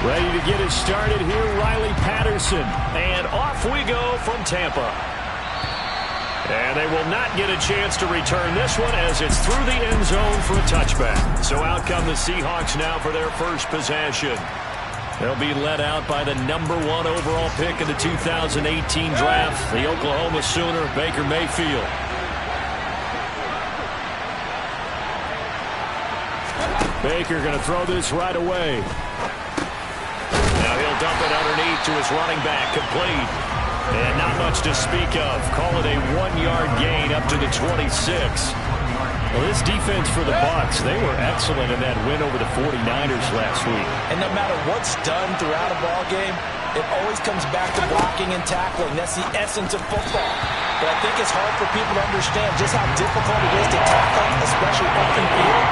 Ready to get it started here, Riley Patterson. And off we go from Tampa. And they will not get a chance to return this one as it's through the end zone for a touchback. So out come the Seahawks now for their first possession. They'll be led out by the #1 overall pick in the 2018 draft, the Oklahoma Sooner, Baker Mayfield. Baker going to throw this right away. Now he'll dump it underneath to his running back, complete. And not much to speak of. Call it a 1-yard gain up to the 26. Well, this defense for the Bucs, they were excellent in that win over the 49ers last week. And no matter what's done throughout a ball game, it always comes back to blocking and tackling. That's the essence of football. But I think it's hard for people to understand just how difficult it is to tackle, especially open field.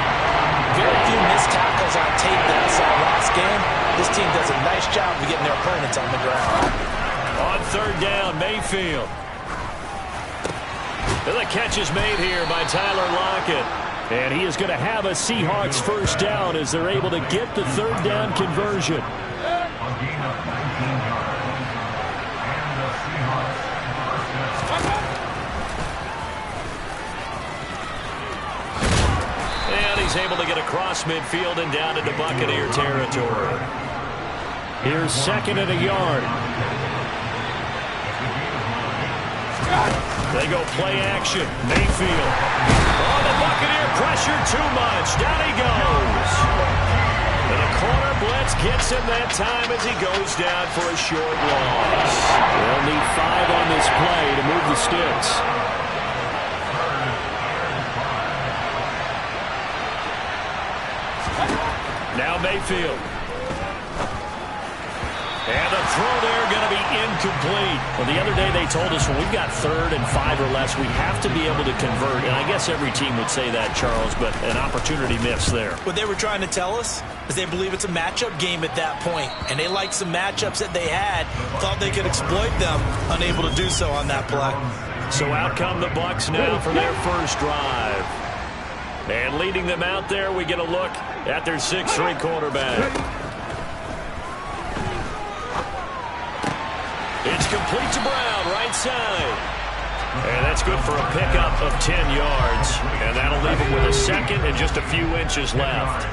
Very few missed tackles on tape that I saw last game. This team does a nice job of getting their opponents on the ground. On third down, Mayfield. And the catch is made here by Tyler Lockett. And he is going to have a Seahawks first down as they're able to get the third down conversion. And he's able to get across midfield and down into Buccaneer territory. Here's second and a yard. They go play action. Mayfield. Oh, the Buccaneer pressure too much. Down he goes. And the corner blitz gets him that time as he goes down for a short loss. They'll need 5 on this play to move the sticks. Now Mayfield. And the throw there going to be incomplete. Well, the other day they told us when we've got 3rd and 5 or less, we have to be able to convert. And I guess every team would say that, Charles, but an opportunity missed there. What they were trying to tell us is they believe it's a matchup game at that point. And they liked some matchups that they had, thought they could exploit them, unable to do so on that play. So out come the Bucs now for their first drive. And leading them out there, we get a look at their 6'3" quarterback. It's complete to Brown, right side. And that's good for a pickup of 10 yards. And that'll leave him with a second and just a few inches left.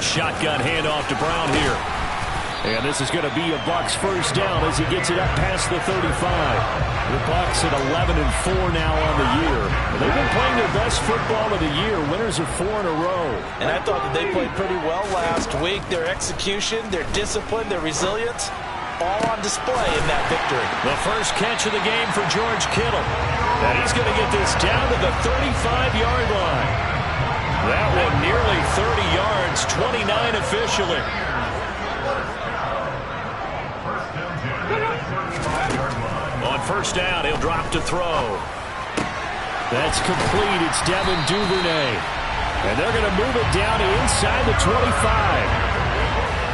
Shotgun handoff to Brown here. And this is going to be a Bucs first down as he gets it up past the 35. The Bucs at 11-4 now on the year. They've been playing their best football of the year. Winners are 4 in a row. And I thought that they played pretty well last week. Their execution, their discipline, their resilience, all on display in that victory. The first catch of the game for George Kittle. And he's going to get this down to the 35-yard line. That one nearly 30 yards, 29 officially. On first down, he'll drop to throw. That's complete. It's Devin Duvernay. And they're going to move it down inside the 25.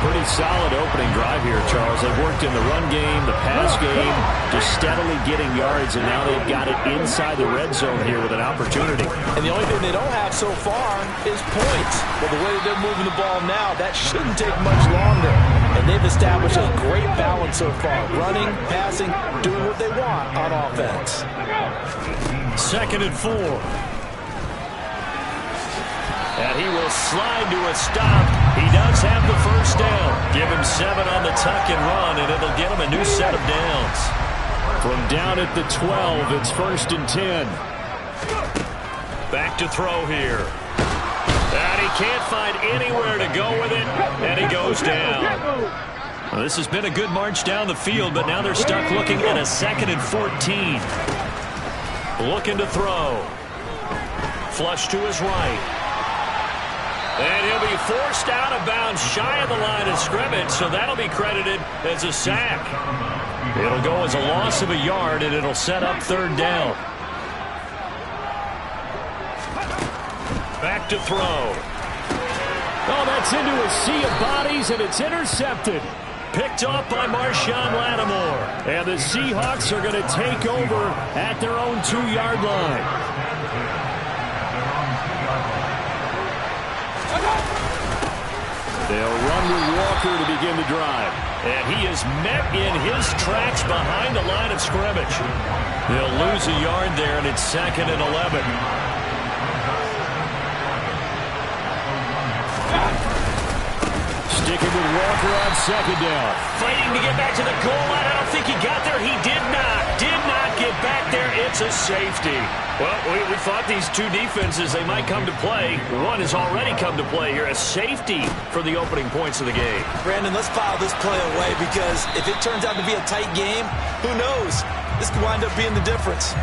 Pretty solid opening drive here, Charles. They've worked in the run game, the pass game, just steadily getting yards, and now they've got it inside the red zone here with an opportunity. And the only thing they don't have so far is points. But the way that they're moving the ball now, that shouldn't take much longer. And they've established a great balance so far. Running, passing, doing what they want on offense. 2nd and 4. And he will slide to a stop. He does have the first down. Give him 7 on the tuck and run, and it'll get him a new set of downs. From down at the 12, it's 1st and 10. Back to throw here. And he can't find anywhere to go with it, and he goes down. Well, this has been a good march down the field, but now they're stuck looking at a 2nd and 14. Looking to throw. Flush to his right. And he'll be forced out of bounds shy of the line of scrimmage, so that'll be credited as a sack. It'll go as a loss of a yard, and it'll set up 3rd down. Back to throw. Oh, that's into a sea of bodies, and it's intercepted. Picked off by Marshawn Lattimore. And the Seahawks are going to take over at their own 2-yard line. They'll run with Walker to begin the drive. And he is met in his tracks behind the line of scrimmage. They'll lose a yard there, and it's 2nd and 11. Sticking with Walker on 2nd down. Fighting to get back to the goal line. I don't think he got there. He did not get back there. It's a safety. Well, we thought these two defenses, they might come to play. One has already come to play here. A safety for the opening points of the game. Brandon, let's file this play away because if it turns out to be a tight game, who knows? This could wind up being the difference.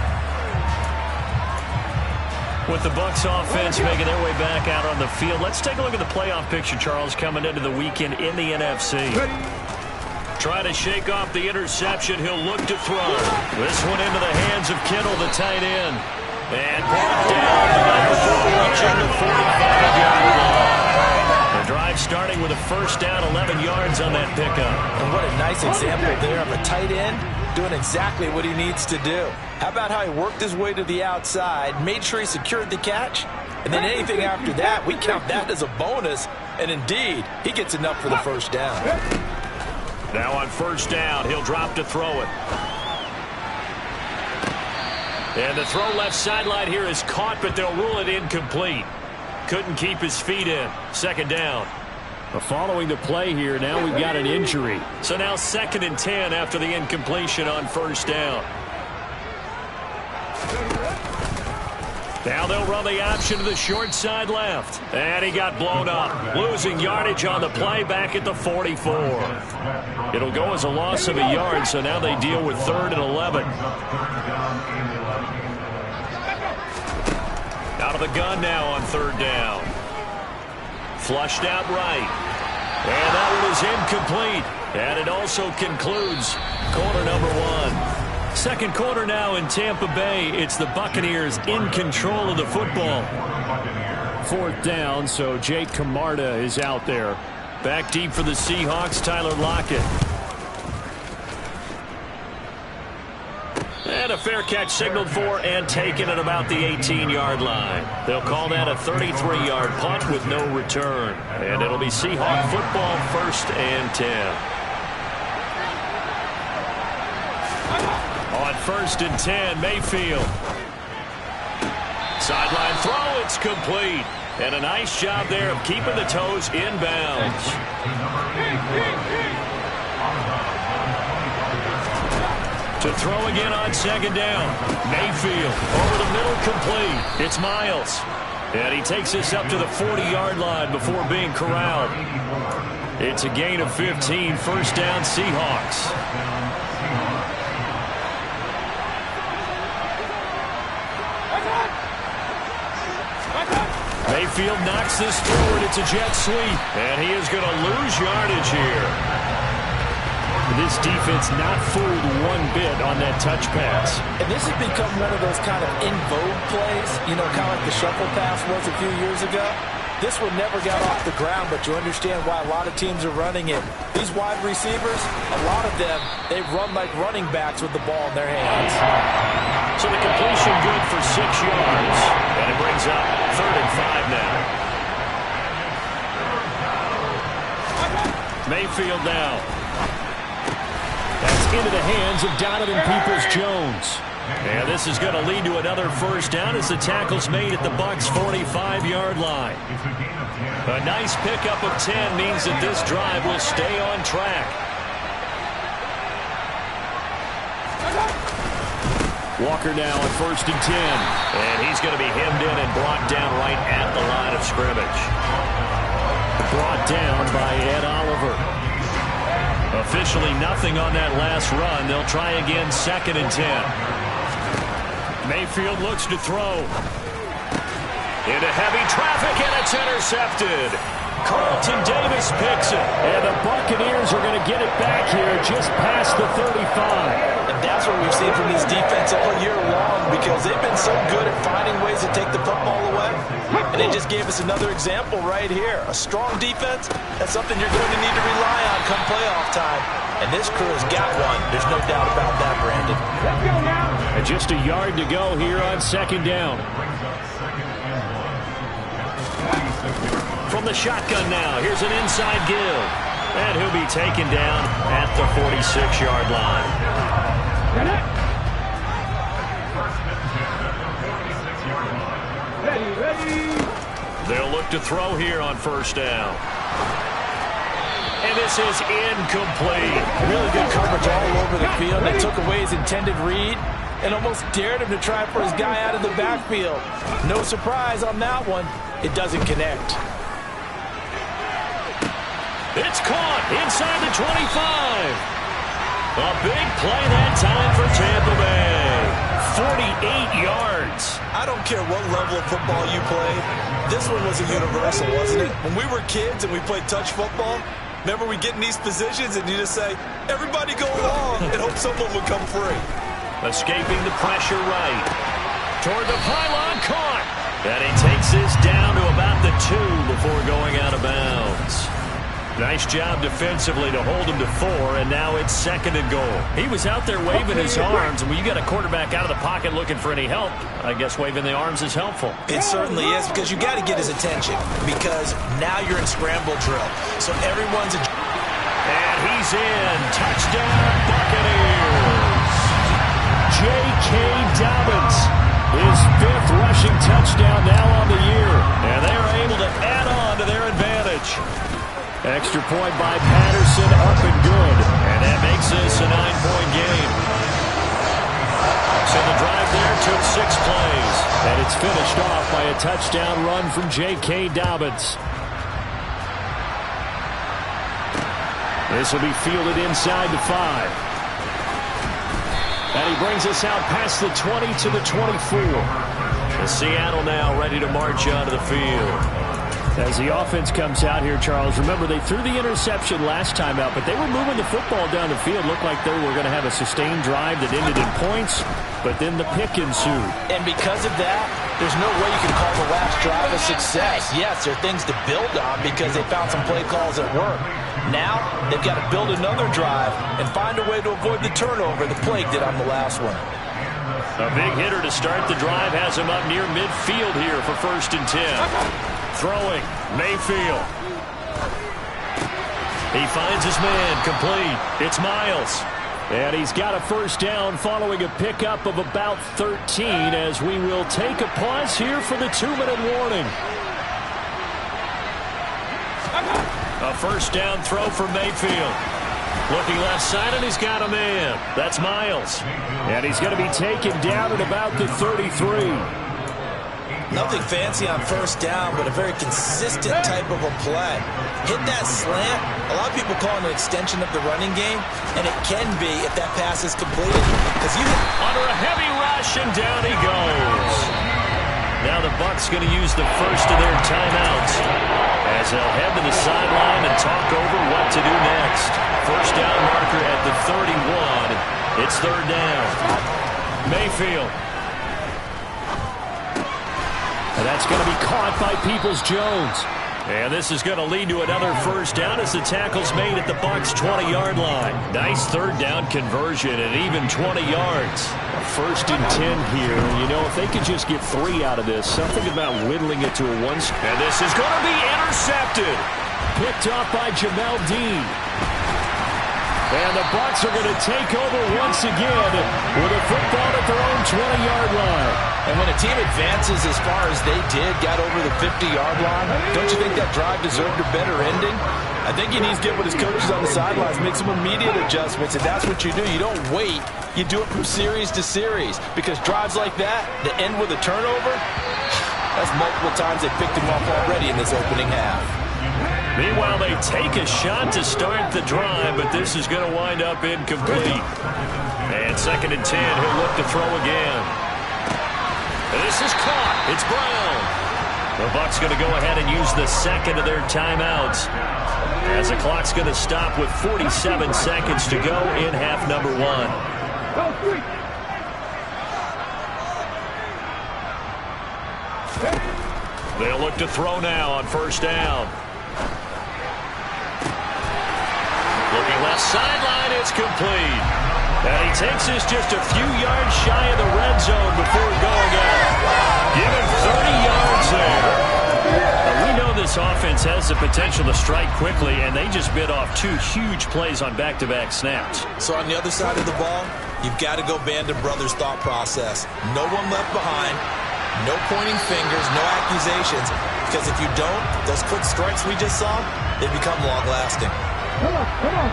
With the Bucs offense making their way back out on the field, let's take a look at the playoff picture, Charles, coming into the weekend in the NFC. Try to shake off the interception. He'll look to throw. This one into the hands of Kittle, the tight end. And brought down before reaching the 45-yard line. The drive starting with a first down, 11 yards on that pickup. And what a nice example there of a tight end doing exactly what he needs to do. How about how he worked his way to the outside, made sure he secured the catch, and then anything after that, we count that as a bonus. And indeed, he gets enough for the first down. Now on first down, he'll drop to throw it. And the throw left sideline here is caught, but they'll rule it incomplete. Couldn't keep his feet in. 2nd down. Following the play here, now we've got an injury. So now 2nd and 10 after the incompletion on first down. Now they'll run the option to the short side left. And he got blown up. Losing yardage on the play back at the 44. It'll go as a loss of a yard, so now they deal with 3rd and 11. Out of the gun now on 3rd down. Flushed out right. And that one is incomplete. And it also concludes quarter number 1. Second quarter now in Tampa Bay. It's the Buccaneers in control of the football. 4th down, so Jake Camarda is out there. Back deep for the Seahawks, Tyler Lockett. And a fair catch signaled for and taken at about the 18-yard line. They'll call that a 33-yard punt with no return. And it'll be Seahawk football, 1st and 10. On 1st and 10, Mayfield. Sideline throw, it's complete. And a nice job there of keeping the toes inbounds. To throw again on 2nd down. Mayfield over the middle, complete. It's Miles. And he takes this up to the 40-yard line before being corralled. It's a gain of 15, 1st down Seahawks. Mayfield knocks this forward. It's a jet sweep. And he is going to lose yardage here. This defense not fooled one bit on that touch pass. And this has become one of those kind of in vogue plays, you know, kind of like the shuffle pass was a few years ago. This one never got off the ground, but you understand why a lot of teams are running it. These wide receivers, a lot of them, they run like running backs with the ball in their hands. So the completion good for 6 yards. And it brings up 3rd and 5 now. Mayfield now. That's into the hands of Donovan Peoples-Jones. And this is going to lead to another first down as the tackle's made at the Bucs' 45-yard line. A nice pickup of 10 means that this drive will stay on track. Walker now at 1st and 10. And he's going to be hemmed in and brought down right at the line of scrimmage. Brought down by Ed Oliver. Officially nothing on that last run. They'll try again 2nd and 10. Mayfield looks to throw. Into heavy traffic, and it's intercepted. Carlton Davis picks it. And the Buccaneers are going to get it back here just past the 35. And that's what we've seen from this defense all year long, because they've been so good at finding ways to take the football away. And they just gave us another example right here. A strong defense, that's something you're going to need to rely on come playoff time. And this crew has got one. There's no doubt about that, Brandon. Let's go now. And just a yard to go here on second down. From the shotgun now, here's an inside give. And he'll be taken down at the 46-yard line. Ready. They'll look to throw here on first down. And this is incomplete. Really good coverage all over the field. They took away his intended read and almost dared him to try for his guy out of the backfield. No surprise on that one. It doesn't connect. It's caught inside the 25. A big play that time for Tampa Bay. 48 yards. I don't care what level of football you play. This one was a universal, wasn't it? When we were kids and we played touch football, remember we get in these positions and you just say, everybody go along, and hope someone would come free. Escaping the pressure right. Toward the pylon, caught. And he takes this down to about the 2 before going out of bounds. Nice job defensively to hold him to 4, and now it's second and goal. He was out there waving his arms, and when you got a quarterback out of the pocket looking for any help, I guess waving the arms is helpful. It certainly is, because you got to get his attention, because now you're in scramble drill. So everyone's... And he's in. Touchdown, Buccaneers. J.K. Dobbins, his 5th rushing touchdown now on the year, and they are able to add on to their advantage. Extra point by Patterson, up and good. And that makes this a 9-point game. So the drive there took 6 plays. And it's finished off by a touchdown run from J.K. Dobbins. This will be fielded inside the 5. And he brings us out past the 20 to the 24. And Seattle now ready to march onto the field. As the offense comes out here, Charles, remember they threw the interception last time out, but they were moving the football down the field. Looked like they were going to have a sustained drive that ended in points, but then the pick ensued. And because of that, there's no way you can call the last drive a success. Yes, there are things to build on because they found some play calls that work. Now, they've got to build another drive and find a way to avoid the turnover the Plague did on the last one. A big hitter to start the drive has him up near midfield here for 1st and 10. Throwing, Mayfield. He finds his man, complete. It's Miles. And he's got a first down following a pickup of about 13 as we will take a pause here for the 2-minute warning. A first down throw for Mayfield. Looking left side, and he's got a man. That's Miles. And he's going to be taken down at about the 33. Nothing fancy on first down, but a very consistent type of a play. Hit that slant. A lot of people call it an extension of the running game, and it can be if that pass is completed. Because you under a heavy rush, and down he goes. Now the Bucs going to use the first of their timeouts as they'll head to the sideline and talk over what to do next. First down marker at the 31. It's 3rd down. Mayfield. And that's going to be caught by Peoples-Jones. And this is going to lead to another first down as the tackle's made at the Bucs' 20-yard line. Nice 3rd down conversion and even 20 yards. A 1st and 10 here. You know, if they could just get 3 out of this, something about whittling it to a 1. And this is going to be intercepted. Picked off by Jamel Dean. And the Bucs are going to take over once again with a football at their own 20-yard line. And when a team advances as far as they did, got over the 50-yard line, don't you think that drive deserved a better ending? I think he needs to get with his coaches on the sidelines, make some immediate adjustments, and that's what you do. You don't wait. You do it from series to series, because drives like that end with a turnover, that's multiple times they picked him off already in this opening half. Meanwhile, they take a shot to start the drive, but this is going to wind up incomplete. And 2nd and 10, he'll look to throw again. This is caught. It's Brown. The Bucs going to go ahead and use the second of their timeouts, as the clock's going to stop with 47 seconds to go in half number 1. They'll look to throw now on first down. Looking left sideline, it's complete. And he takes this just a few yards shy of the red zone before going out. Give him 30 yards there. Now, we know this offense has the potential to strike quickly, and they just bit off 2 huge plays on back-to-back snaps. So on the other side of the ball, you've got to go Band of Brothers thought process. No one left behind. No pointing fingers, no accusations, because if you don't, those quick strikes we just saw, they become long-lasting.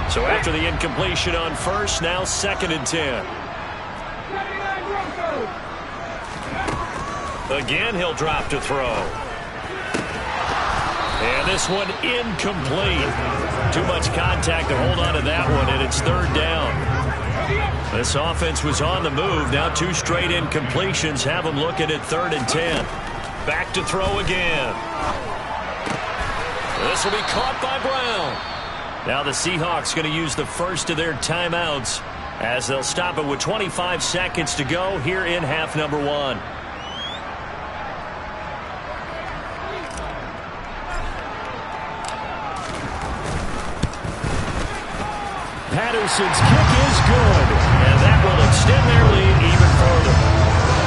So after the incompletion on first, now 2nd and 10. Again, he'll drop to throw. And this one incomplete. Too much contact to hold on to that one, and it's 3rd down. This offense was on the move. Now 2 straight incompletions have them looking at 3rd and 10. Back to throw again. This will be caught by Brown. Now the Seahawks going to use the first of their timeouts, as they'll stop it with 25 seconds to go here in half number 1. Patterson's kick is good, and that will extend their lead even further.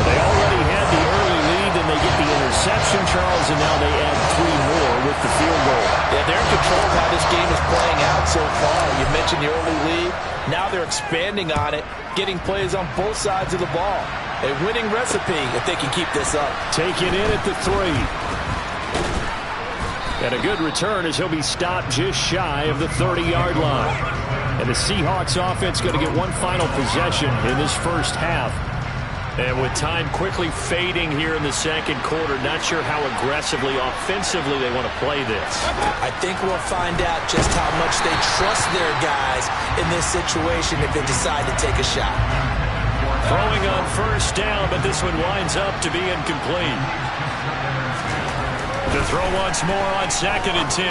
They already had the early lead, and they get the interception, Charles, and now they add 3 more with the field goal. Yeah, they're in control of how this game is playing out so far. You mentioned the early lead. Now they're expanding on it, getting plays on both sides of the ball. A winning recipe if they can keep this up. Taken in at the 3. And a good return as he'll be stopped just shy of the 30-yard line. And the Seahawks offense going to get one final possession in this first half. And with time quickly fading here in the second quarter, not sure how aggressively, offensively they want to play this. I think we'll find out just how much they trust their guys in this situation if they decide to take a shot. Throwing on first down, but this one winds up to be incomplete. To throw once more on 2nd and 10.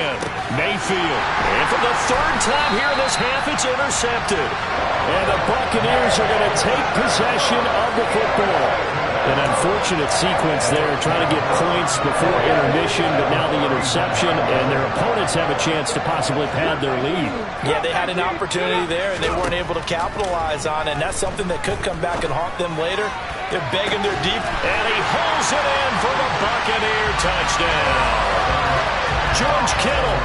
Mayfield. And for the 3rd time here in this half, it's intercepted. And the Buccaneers are going to take possession of the football. An unfortunate sequence there, trying to get points before intermission, but now the interception, and their opponents have a chance to possibly pad their lead. Yeah, they had an opportunity there, and they weren't able to capitalize on it, and that's something that could come back and haunt them later. They're begging their deep. And he holds it in for the Buccaneer touchdown. George Kittle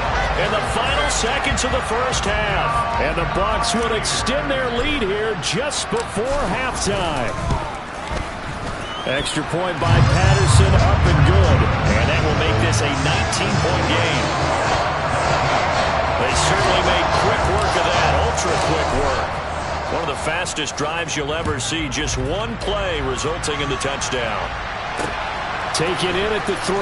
in the final seconds of the first half. And the Bucs would extend their lead here just before halftime. Extra point by Patterson, up and good. And that will make this a 19-point game. They certainly made quick work of that, ultra-quick work. One of the fastest drives you'll ever see. Just one play resulting in the touchdown. Taken in at the 3.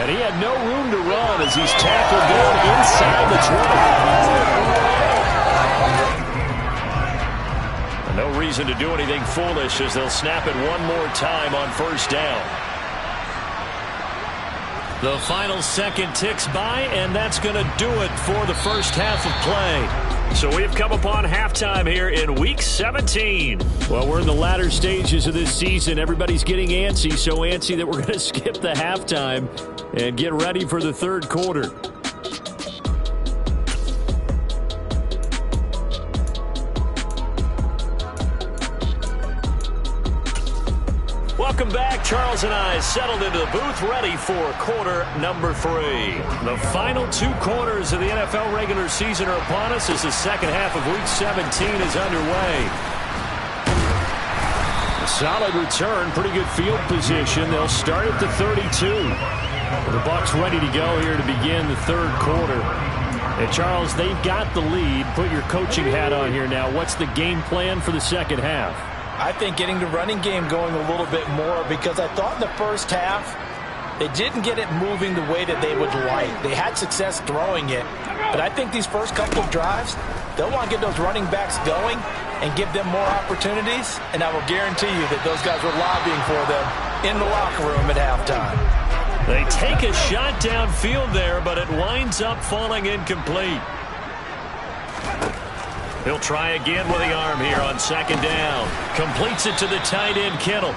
And he had no room to run as he's tackled down inside the 20. No reason to do anything foolish as they'll snap it one more time on first down. The final second ticks by, and that's going to do it for the first half of play. So we've come upon halftime here in Week 17. Well, we're in the latter stages of this season. Everybody's getting antsy, so antsy that we're going to skip the halftime and get ready for the third quarter. Welcome back. Charles and I settled into the booth, ready for quarter number 3. The final 2 quarters of the NFL regular season are upon us as the second half of Week 17 is underway. A solid return, pretty good field position. They'll start at the 32. The Bucs ready to go here to begin the third quarter. And Charles, they've got the lead. Put your coaching hat on here now. What's the game plan for the second half? I think getting the running game going a little bit more, because I thought in the first half they didn't get it moving the way that they would like. They had success throwing it, but I think these first couple of drives, they'll want to get those running backs going and give them more opportunities, and I will guarantee you that those guys were lobbying for them in the locker room at halftime. They take a shot downfield there, but it winds up falling incomplete. He'll try again with the arm here on second down. Completes it to the tight end, Kittle.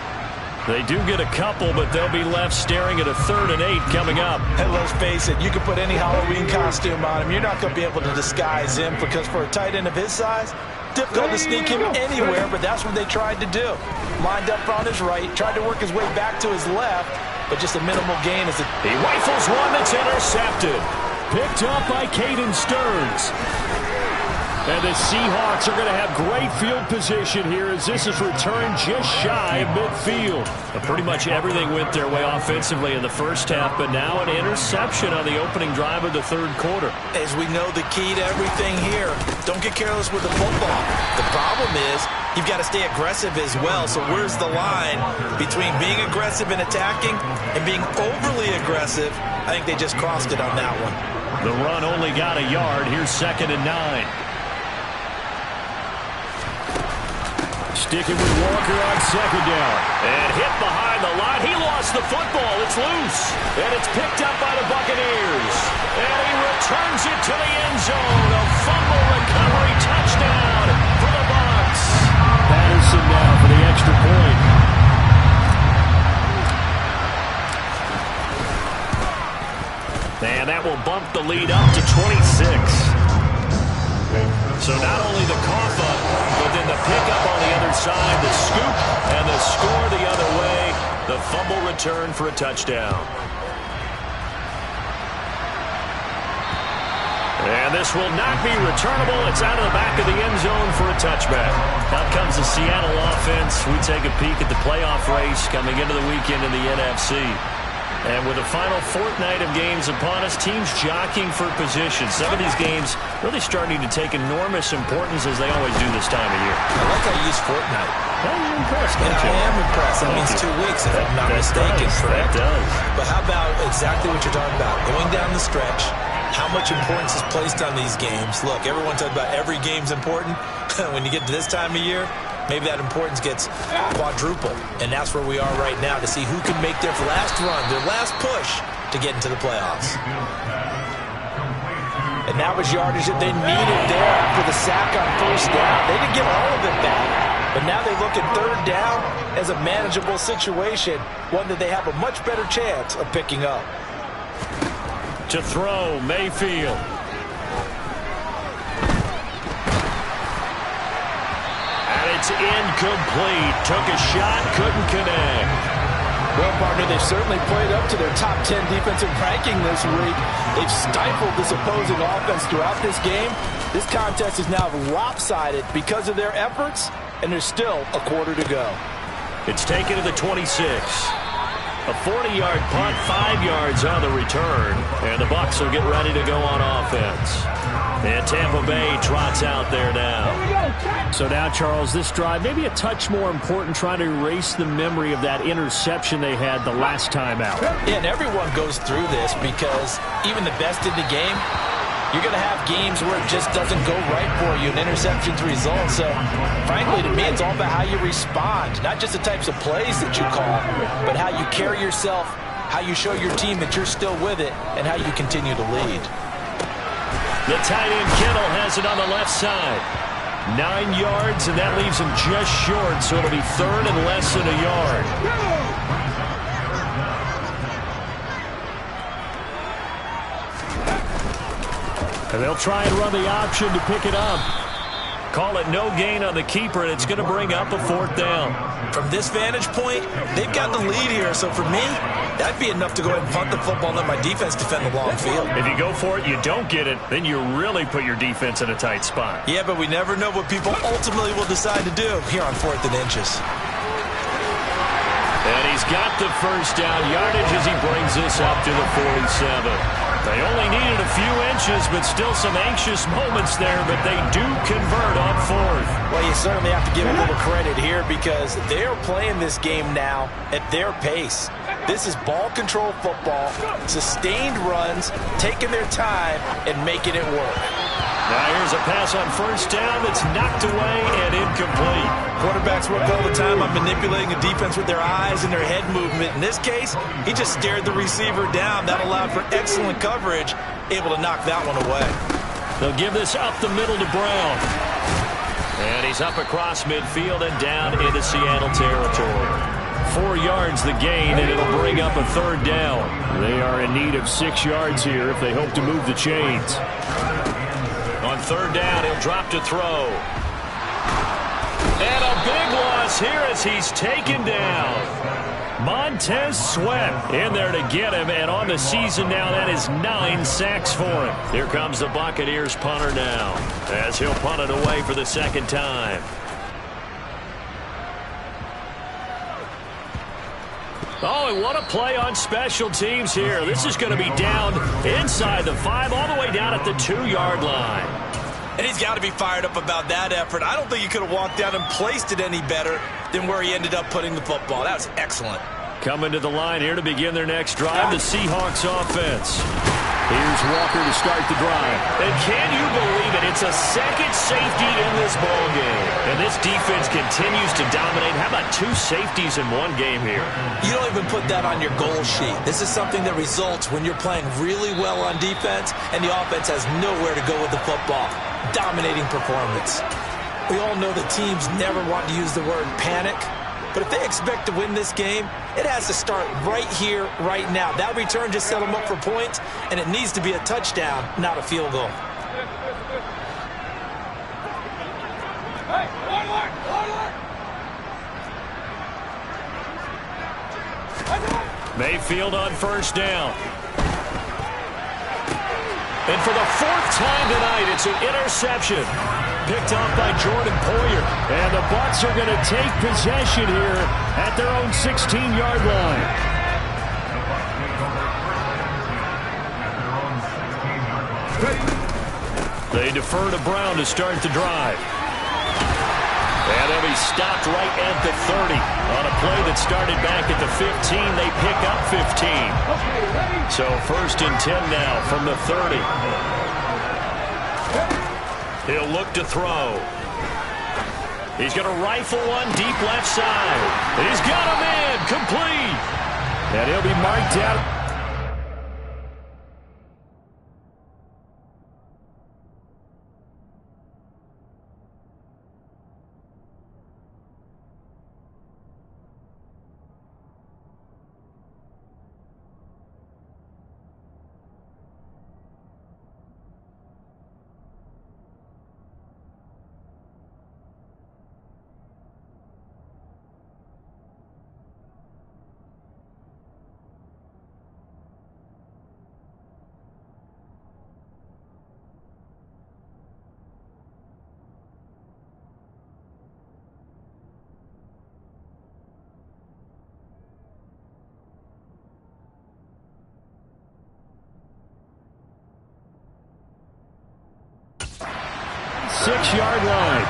They do get a couple, but they'll be left staring at a 3rd and 8 coming up. And let's face it, you can put any Halloween costume on him. You're not going to be able to disguise him because for a tight end of his size, difficult to sneak him anywhere, but that's what they tried to do. Lined up on his right, tried to work his way back to his left, but just a minimal gain as he rifles one that's intercepted. Picked up by Caden Stearns. And the Seahawks are going to have great field position here as this is returned just shy of midfield. Pretty much everything went their way offensively in the first half, but now an interception on the opening drive of the 3rd quarter. As we know, the key to everything here, don't get careless with the football. The problem is you've got to stay aggressive as well. So where's the line between being aggressive and attacking and being overly aggressive? I think they just crossed it on that one. The run only got a yard. Here's 2nd and 9. Sticking with Walker on second down. And hit behind the line. He lost the football. It's loose. And it's picked up by the Buccaneers. And he returns it to the end zone. A fumble recovery touchdown for the Bucs. Patterson now for the extra point. And that will bump the lead up to 26. So not only the cough up, but then the pickup on the other side, the scoop, and the score the other way. The fumble return for a touchdown. And this will not be returnable. It's out of the back of the end zone for a touchback. Out comes the Seattle offense. We take a peek at the playoff race coming into the weekend in the NFC. And with the final fortnight of games upon us, teams jockeying for position. Some of these games really starting to take enormous importance as they always do this time of year. I like how you use fortnight. Well, you're impressed, I am impressed. That means 2 weeks, if I'm not mistaken, correct? That does. But how about exactly what you're talking about? Going down the stretch, how much importance is placed on these games. Look, everyone talks about every game's important. When you get to this time of year, maybe that importance gets quadrupled. And that's where we are right now to see who can make their last run, their last push to get into the playoffs. And that was yardage that they needed there after the sack on 1st down. They didn't get all of it back. But now they look at 3rd down as a manageable situation, one that they have a much better chance of picking up. To throw, Mayfield. It's incomplete. Took a shot, couldn't connect. Well, partner, they've certainly played up to their top 10 defensive ranking this week. They've stifled this opposing offense throughout this game. This contest is now lopsided because of their efforts, and there's still a quarter to go. It's taken to the 26. A 40-yard punt, 5 yards on the return, and the Bucs will get ready to go on offense. And Tampa Bay trots out there now. So now, Charles, this drive, maybe a touch more important, trying to erase the memory of that interception they had the last time out. Yeah, and everyone goes through this because even the best in the game, you're going to have games where it just doesn't go right for you, and interceptions result. So, frankly, to me, it's all about how you respond, not just the types of plays that you call, but how you carry yourself, how you show your team that you're still with it, and how you continue to lead. The tight end Kittle has it on the left side. 9 yards, and that leaves him just short, so it'll be 3rd and less than a yard. And they'll try and run the option to pick it up. Call it no gain on the keeper, and it's going to bring up a 4th down. From this vantage point, they've got the lead here, so for me, that'd be enough to go ahead and punt the football and let my defense defend the long field. If you go for it, you don't get it, then you really put your defense in a tight spot. Yeah, but we never know what people ultimately will decide to do here on 4th and inches. And he's got the first down yardage as he brings this up to the 47. They only needed a few inches, but still some anxious moments there, but they do convert on 4th. Well, you certainly have to give a little credit here because they're playing this game now at their pace. This is ball control football, sustained runs, taking their time, and making it work. Now here's a pass on first down that's knocked away and incomplete. Quarterbacks work all the time on manipulating a defense with their eyes and their head movement. In this case, he just stared the receiver down. That allowed for excellent coverage, able to knock that one away. They'll give this up the middle to Brown. And he's up across midfield and down into Seattle territory. 4 yards the gain, and it'll bring up a third down. They are in need of 6 yards here if they hope to move the chains. On third down, he'll drop to throw. And a big loss here as he's taken down. Montez Sweat in there to get him, and on the season now, that is 9 sacks for him. Here comes the Buccaneers punter now, as he'll punt it away for the second time. Oh, and what a play on special teams here. This is going to be down inside the 5, all the way down at the 2-yard line. And he's got to be fired up about that effort. I don't think he could have walked out and placed it any better than where he ended up putting the football. That was excellent. Coming to the line here to begin their next drive, the Seahawks offense. Here's Walker to start the drive. And can you believe it? It's a second safety in this ball game. And this defense continues to dominate. How about 2 safeties in one game here? You don't even put that on your goal sheet. This is something that results when you're playing really well on defense and the offense has nowhere to go with the football. Dominating performance. We all know that teams never want to use the word panic. But if they expect to win this game, it has to start right here, right now. That return just set them up for points, and it needs to be a touchdown, not a field goal. Mayfield on first down. And for the 4th time tonight, it's an interception. Picked off by Jordan Poyer. And the Bucs are going to take possession here at their own 16-yard line. They defer to Brown to start the drive. And they'll be stopped right at the 30. On a play that started back at the 15, they pick up 15. So 1st and 10 now from the 30. He'll look to throw. He's going to rifle one deep left side. He's got a man complete. And he'll be marked out. Six-yard line.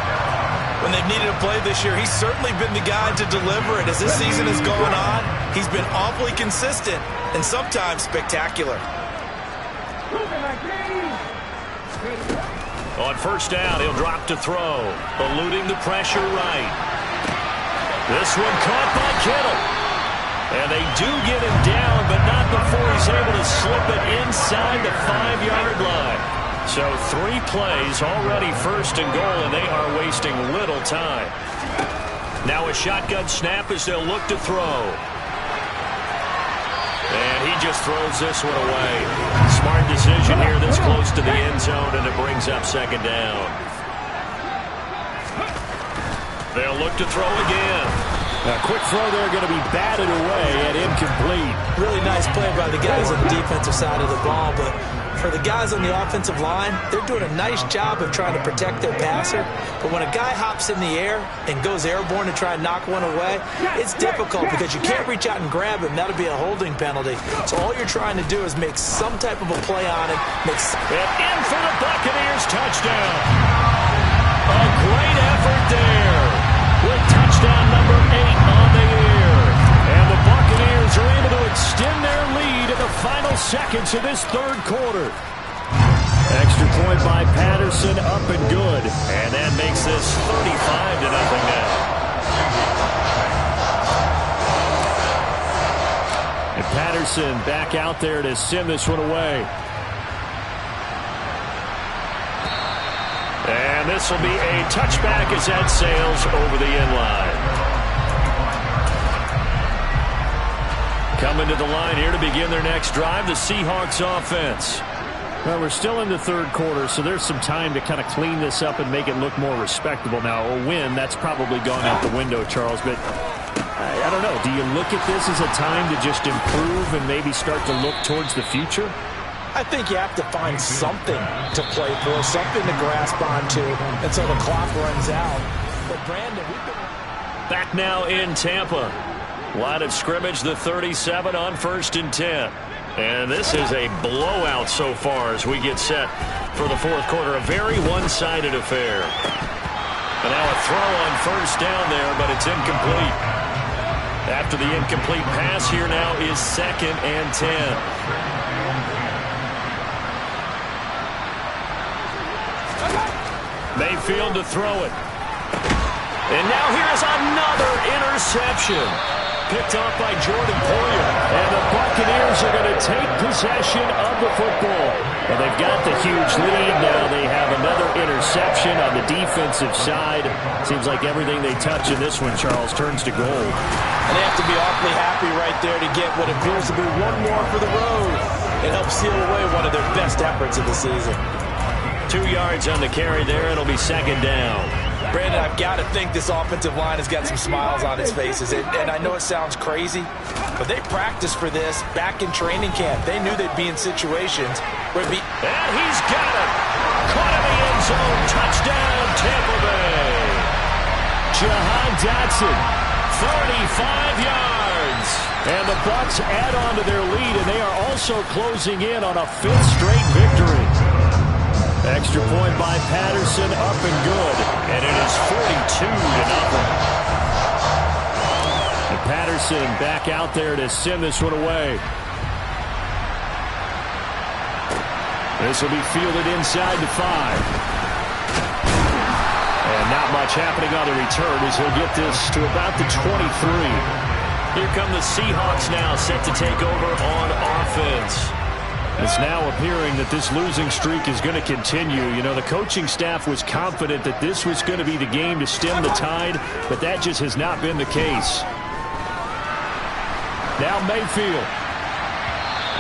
When they've needed a play this year, he's certainly been the guy to deliver it. As this season has gone on, he's been awfully consistent and sometimes spectacular. On first down, he'll drop to throw, eluding the pressure right. This one caught by Kittle. And they do get him down, but not before he's able to slip it inside the 5-yard line. So 3 plays, already 1st and goal, and they are wasting little time. Now a shotgun snap as they'll look to throw. And he just throws this one away. Smart decision here this close to the end zone, and it brings up 2nd down. They'll look to throw again. A quick throw there, going to be batted away and incomplete. Really nice play by the guys on the defensive side of the ball, but for the guys on the offensive line, they're doing a nice job of trying to protect their passer. But when a guy hops in the air and goes airborne to try and knock one away, it's difficult because you can't reach out and grab him. That'll be a holding penalty. So all you're trying to do is make some type of a play on him. And in for the Buccaneers touchdown. A great effort there with touchdown number 8 on the year. And the Buccaneers are able to extend their lead in the final seconds of this 3rd quarter. Extra point by Patterson, up and good. And that makes this 35-0 now. And Patterson back out there to send this one away. And this will be a touchback as that sails over the end line. Coming to the line here to begin their next drive, the Seahawks offense. Well, we're still in the third quarter, so there's some time to kind of clean this up and make it look more respectable. Now, a win, that's probably gone out the window, Charles, but I don't know. Do you look at this as a time to just improve and maybe start to look towards the future? I think you have to find something to play for, something to grasp onto until the clock runs out. But, Brandon, we've been... Back now in Tampa. Line of scrimmage, the 37 on 1st and 10. And this is a blowout so far as we get set for the fourth quarter. A very one-sided affair. And now a throw on 1st down there, but it's incomplete. After the incomplete pass, here now is 2nd and 10. Mayfield to throw it. And now here's another interception. Picked off by Jordan Poyer. And the Buccaneers are going to take possession of the football. Well, they've got the huge lead. Now they have another interception on the defensive side. Seems like everything they touch in this one, Charles, turns to gold. And they have to be awfully happy right there to get what appears to be one more for the road. It helps seal away one of their best efforts of the season. 2 yards on the carry there. It'll be 2nd down. Brandon, I've got to think this offensive line has got some smiles on its faces. And I know it sounds crazy, but they practiced for this back in training camp. They knew they'd be in situations where it'd be... And he's got it! Caught in the end zone. Touchdown, Tampa Bay. Jahan Dotson, 35 yards. And the Bucs add on to their lead, and they are also closing in on a 5th straight victory. Extra point by Patterson, up and good. And it is 42-0. And Patterson back out there to send this one away. This will be fielded inside the 5. And not much happening on the return as he'll get this to about the 23. Here come the Seahawks now, set to take over on offense. It's now appearing that this losing streak is going to continue. You know, the coaching staff was confident that this was going to be the game to stem the tide, but that just has not been the case. Now Mayfield.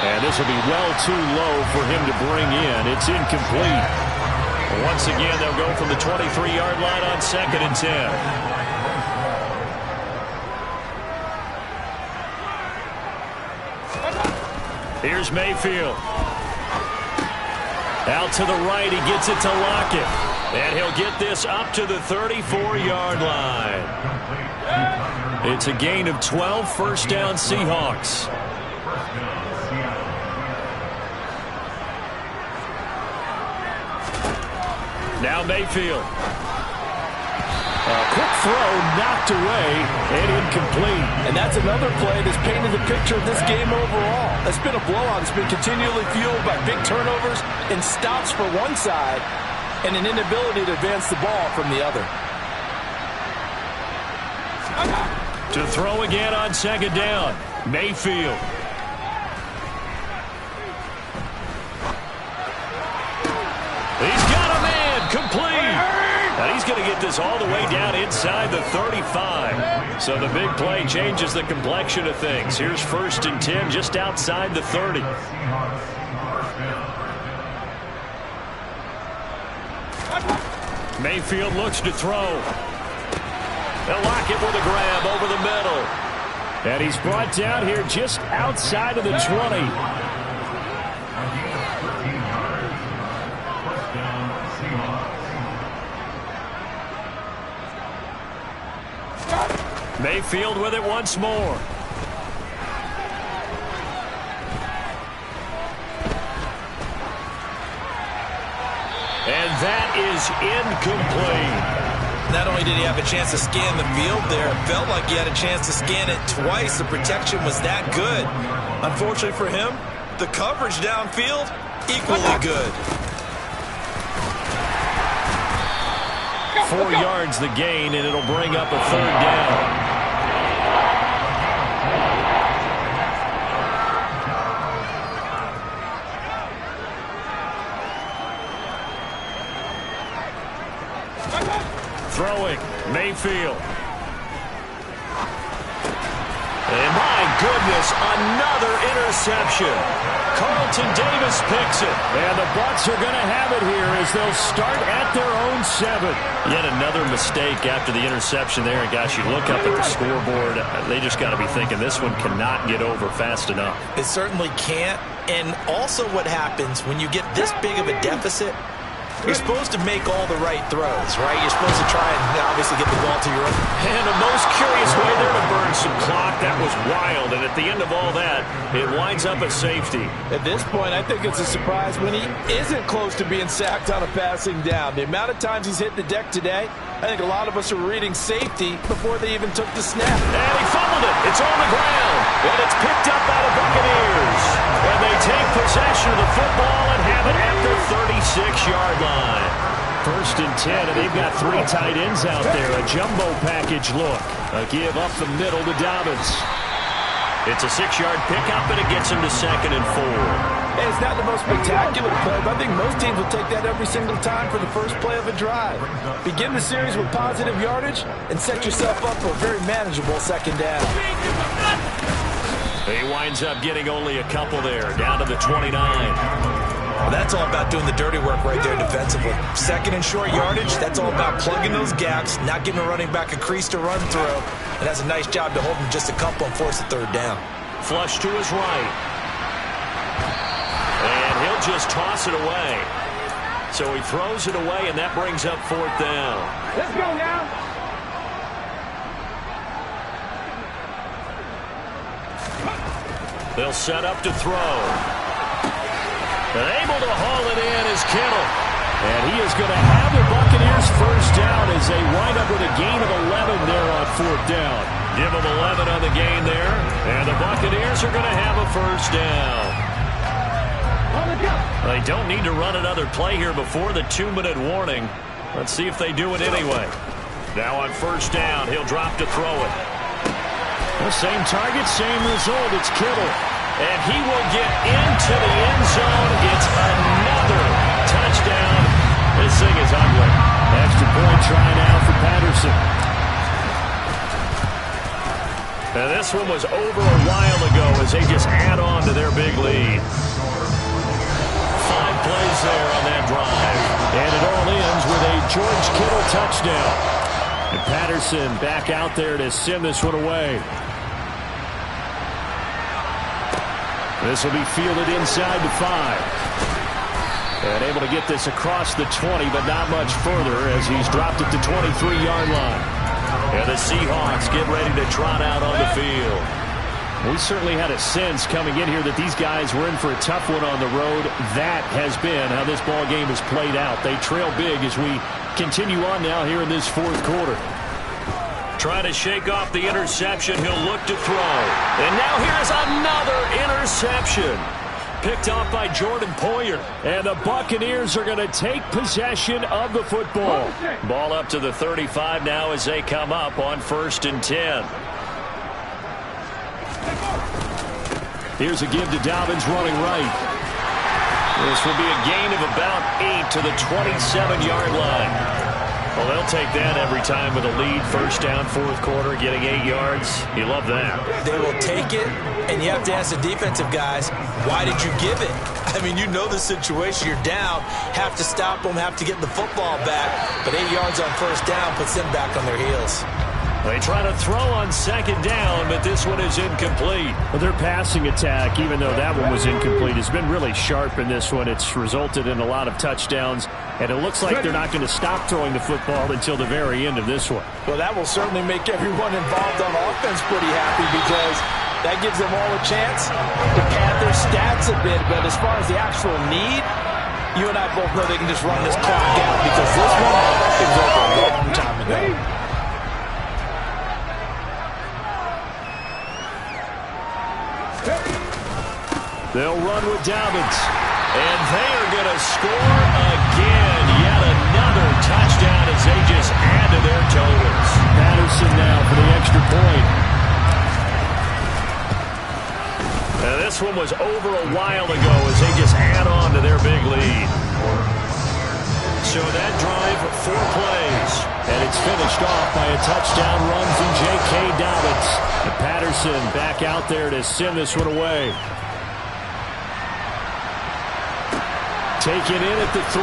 And this will be well too low for him to bring in. It's incomplete. Once again, they'll go from the 23-yard line on 2nd and 10. Here's Mayfield. Out to the right, he gets it to Lockett. And he'll get this up to the 34-yard line. It's a gain of 12, 1st down Seahawks. Now Mayfield. A quick throw knocked away and incomplete. And that's another play that's painted the picture of this game overall. It's been a blowout. It's been continually fueled by big turnovers and stops for one side and an inability to advance the ball from the other. To throw again on 2nd down. Mayfield. He's got a man complete. And he's going to get this all the way down inside the 35. So the big play changes the complexion of things. Here's 1st and 10 just outside the 30. Mayfield looks to throw. They'll lock it with a grab over the middle. And he's brought down here just outside of the 20. Mayfield with it once more. And that is incomplete. Not only did he have a chance to scan the field there, it felt like he had a chance to scan it twice. The protection was that good. Unfortunately for him, the coverage downfield, equally good. 4 yards the gain, and it'll bring up a 3rd down. Throwing, Mayfield. And my goodness, another interception. Carlton Davis picks it. And the Bucs are going to have it here as they'll start at their own 7. Yet another mistake after the interception there. And gosh, you look up at the scoreboard, they just got to be thinking this one cannot get over fast enough. It certainly can't. And also what happens when you get this big of a deficit, you're supposed to make all the right throws, right? You're supposed to try and obviously get the ball to your own. And the most curious way there to burn some clock. That was wild. And at the end of all that, it winds up a safety. At this point, I think it's a surprise when he isn't close to being sacked on a passing down. The amount of times he's hit the deck today, I think a lot of us are reading safety before they even took the snap. And he fumbled it. It's on the ground. And it's picked up by the Buccaneers. And they take possession of the football and have it at the 36-yard line. 1st and 10, and they've got 3 tight ends out there. A jumbo package look. A give up the middle to Dobbins. It's a 6-yard pickup, and it gets him to 2nd and 4. Hey, it's not the most spectacular play, but I think most teams will take that every single time for the first play of a drive. Begin the series with positive yardage and set yourself up for a very manageable 2nd down. He winds up getting only a couple there, down to the 29. Well, that's all about doing the dirty work right there defensively. 2nd and short yardage, that's all about plugging those gaps, not giving a running back a crease to run through. And has a nice job to hold him just a couple and force the 3rd down. Flush to his right. And he'll just toss it away. So he throws it away, and that brings up 4th down. Let's go now. They'll set up to throw. And able to haul it in is Kittle. And he is going to have the Buccaneers 1st down as they wind up with a gain of 11 there on 4th down. Give them 11 on the gain there. And the Buccaneers are going to have a 1st down. They don't need to run another play here before the 2-minute warning. Let's see if they do it anyway. Now on 1st down, he'll drop to throw it. The same target, same result. It's Kittle. And he will get into the end zone. It's another touchdown. This thing is ugly. Extra point try now for Patterson. And this one was over a while ago as they just add on to their big lead. 5 plays there on that drive. And it all ends with a George Kittle touchdown. And Patterson back out there to send this one away. This will be fielded inside the 5. And able to get this across the 20, but not much further as he's dropped it to 23-yard line. And the Seahawks get ready to trot out on the field. We certainly had a sense coming in here that these guys were in for a tough one on the road. That has been how this ball game has played out. They trail big as we continue on now here in this 4th quarter. Trying to shake off the interception. He'll look to throw. And now here's another interception. Picked off by Jordan Poyer. And the Buccaneers are going to take possession of the football. Ball up to the 35 now as they come up on 1st and 10. Here's a give to Dobbins running right. This will be a gain of about 8 to the 27-yard line. Well, they'll take that every time with a lead. 1st down, 4th quarter, getting 8 yards. You love that. They will take it, and you have to ask the defensive guys, why did you give it? I mean, you know the situation. You're down, have to stop them, have to get the football back. But 8 yards on 1st down puts them back on their heels. They try to throw on 2nd down, but this one is incomplete. Well, their passing attack, even though that one was incomplete, has been really sharp in this one. It's resulted in a lot of touchdowns, and it looks like they're not going to stop throwing the football until the very end of this one. Well, that will certainly make everyone involved on offense pretty happy because that gives them all a chance to pad their stats a bit. But as far as the actual need, you and I both know they can just run this clock down because this one is over a long time ago. They'll run with Dobbins. And they are going to score again. Yet another touchdown as they just their totals. Patterson now for the extra point. Now this one was over a while ago as they just add on to their big lead. So that drive, 4 plays. And it's finished off by a touchdown run from J.K. Dobbins. And Patterson back out there to send this one away. Taken in at the 3.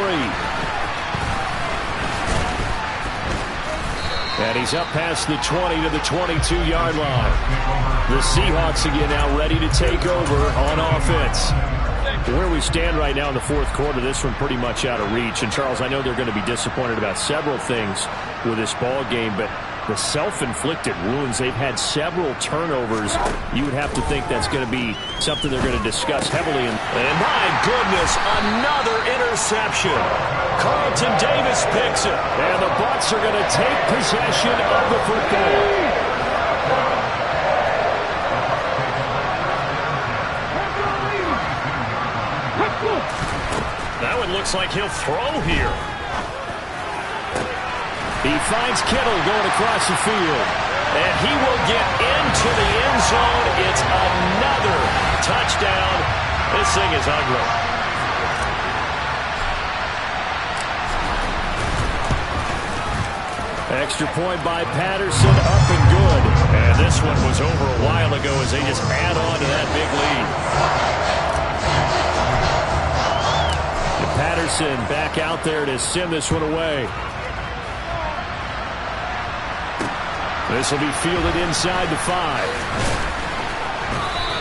And he's up past the 20 to the 22-yard line. The Seahawks again now ready to take over on offense. Where we stand right now in the fourth quarter, this one pretty much out of reach. And, Charles, I know they're going to be disappointed about several things with this ball game, but the self-inflicted wounds, they've had several turnovers. You would have to think that's going to be something they're going to discuss heavily. And my goodness, another interception. Carlton Davis picks it. And the Bucs are going to take possession of the football. That one looks like he'll throw here. He finds Kittle going across the field. And he will get into the end zone. It's another touchdown. This thing is ugly. Extra point by Patterson, up and good. And this one was over a while ago as they just add on to that big lead. Patterson back out there to send this one away. This will be fielded inside the 5.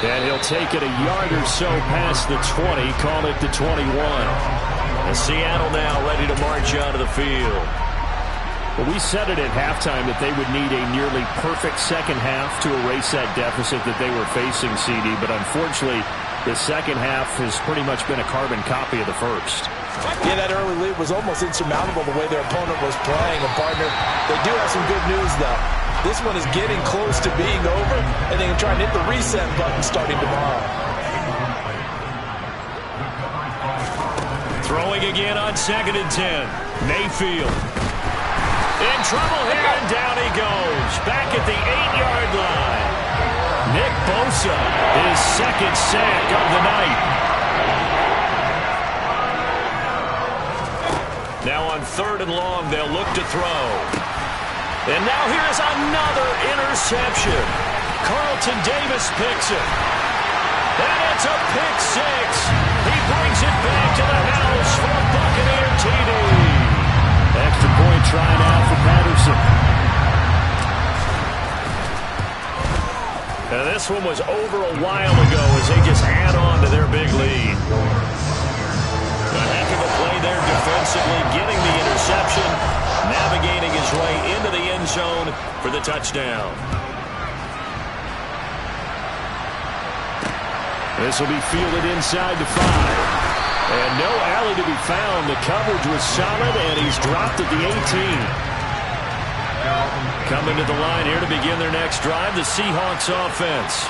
And he'll take it a yard or so past the 20, call it the 21. And Seattle now ready to march out of the field. Well, we said it at halftime that they would need a nearly perfect second half to erase that deficit that they were facing, CD. But unfortunately, the second half has pretty much been a carbon copy of the first. Yeah, that early lead was almost insurmountable the way their opponent was playing. And, partner, they do have some good news, though. This one is getting close to being over, and they can try and hit the reset button starting tomorrow. Throwing again on 2nd and 10. Mayfield. In trouble here, and down he goes. Back at the 8-yard line. Nick Bosa, his second sack of the night. Now on 3rd and long, they'll look to throw. And now here's another interception. Carlton Davis picks it. And it's a pick 6. He brings it back to the house for a Buccaneer TD. Extra point try now for Patterson. Now this one was over a while ago as they just add on to their big lead. A heck of a play there defensively, getting the interception, navigating his way into the end zone for the touchdown. This will be fielded inside the 5. And no alley to be found. The coverage was solid, and he's dropped at the 18. Coming to the line here to begin their next drive, the Seahawks offense.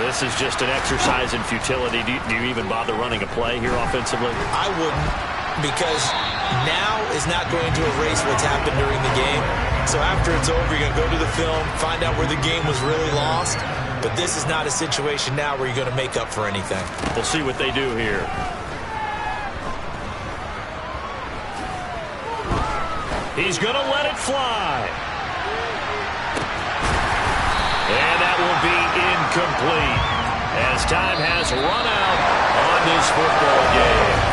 This is just an exercise in futility. Do you even bother running a play here offensively? I wouldn't, because now is not going to erase what's happened during the game. So after it's over, you're going to go to the film, find out where the game was really lost. But this is not a situation now where you're going to make up for anything. We'll see what they do here. He's going to let it fly. And that will be incomplete as time has run out on this football game.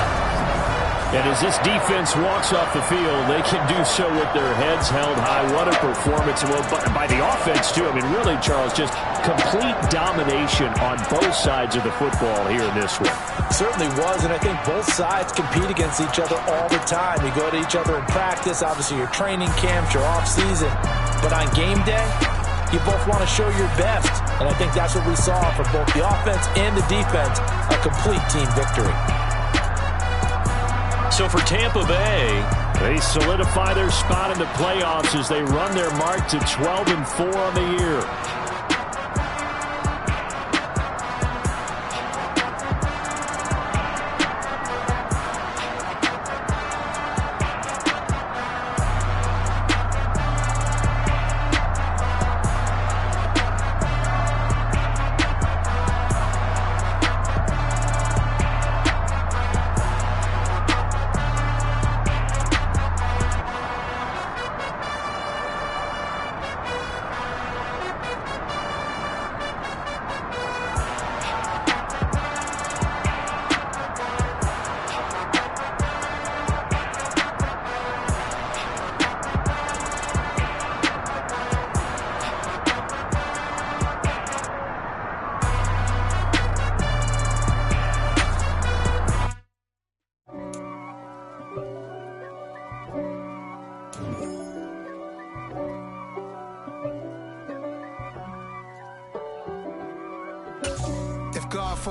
And as this defense walks off the field, they can do so with their heads held high. What a performance. Well, by the offense, too. I mean, really, Charles, just complete domination on both sides of the football here in this one. Certainly was, and I think both sides compete against each other all the time. You go to each other in practice, obviously your training camps, your off-season. But on game day, you both want to show your best. And I think that's what we saw from both the offense and the defense, a complete team victory. So for Tampa Bay, they solidify their spot in the playoffs as they run their mark to 12-4 on the year.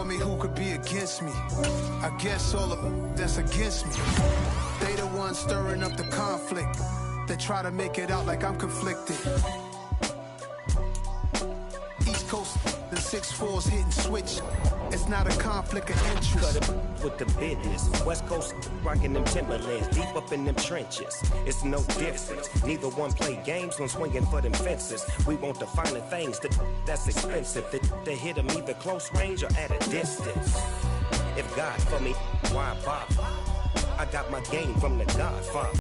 for me, who could be against me? I guess all of that's against me. They the ones stirring up the conflict. They try to make it out like I'm conflicted. East Coast, the 6'4's hitting switch. It's not a conflict of interest. Cut it with the business. West Coast rocking them Timberlands, deep up in them trenches. It's no difference. Neither one play games when swinging for them fences. We want the finer things that's expensive. They hit them either close range or at a distance. If God for me, why bother? I got my game from the Godfather.